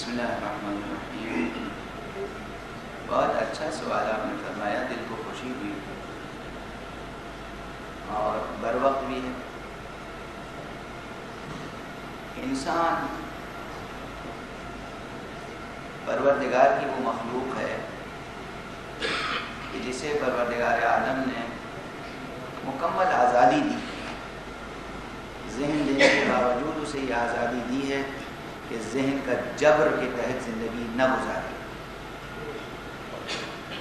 بسم اللہ الرحمن الرحیم. بہت اچھا سوال آپ نے فرمایا، دل کو خوشی ہوئی اور بر وقت بھی ہے. انسان پروردگار کی وہ مخلوق ہے کہ جسے پروردگار عالم نے مکمل آزادی دی. ذہن دینے کے باوجود اسے یہ آزادی دی ہے کہ ذہن کا جبر کے تحت زندگی نہ گزارے.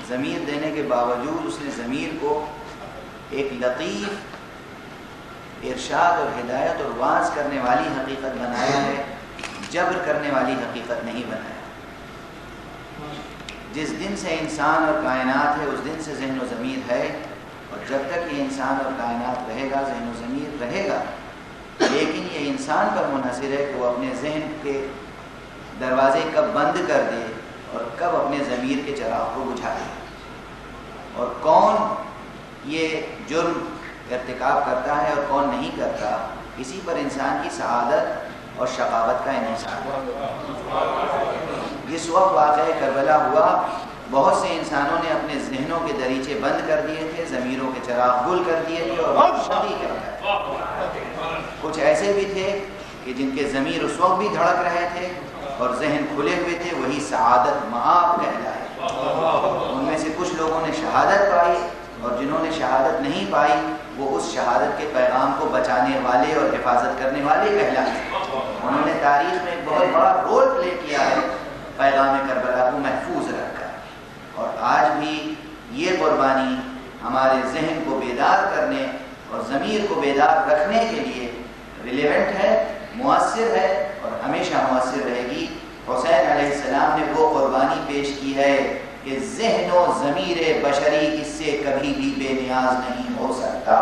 ضمیر دینے کے باوجود اس نے ضمیر کو ایک لطیف ارشاد اور ہدایت اور واعظ کرنے والی حقیقت بنایا ہے، جبر کرنے والی حقیقت نہیں بنایا. جس دن سے انسان اور کائنات ہے اس دن سے ذہن و ضمیر ہے، اور جب تک یہ انسان اور کائنات رہے گا ذہن و ضمیر رہے گا. لیکن یہ انسان پر منحصر ہے کہ وہ اپنے ذہن کے دروازے کب بند کر دے اور کب اپنے ضمیر کے چراغ کو بجھا دے. اور کون یہ جرم ارتکاب کرتا ہے اور کون نہیں کرتا، اسی پر انسان کی سعادت اور شقاوت کا انحصار ہے. جس وقت واقعہ کربلا ہوا، بہت سے انسانوں نے اپنے ذہنوں کے دریچے بند کر دیے تھے، ضمیروں کے چراغ گل کر دیے تھے اور شادی کر گئے. کچھ ایسے بھی تھے کہ جن کے ضمیر اس وقت بھی دھڑک رہے تھے اور ذہن کھلے ہوئے تھے، وہی سعادت مآب کہلائے. ان میں سے کچھ لوگوں نے شہادت پائی اور جنہوں نے شہادت نہیں پائی وہ اس شہادت کے پیغام کو بچانے والے اور حفاظت کرنے والے کہلائے. انہوں نے تاریخ میں ایک بہت بڑا رول پلے کیا ہے پیغام کربلا کو محفوظ رکھ کر. اور آج بھی یہ قربانی ہمارے ذہن کو بیدار کرنے اور ضمیر کو بیدار رکھنے کے لیے ریلیونٹ ہے، مؤثر ہے اور ہمیشہ مؤثر رہے گی. حسین علیہ السلام نے وہ قربانی پیش کی ہے کہ ذہن و ضمیر بشری اس سے کبھی بھی بے نیاز نہیں ہو سکتا.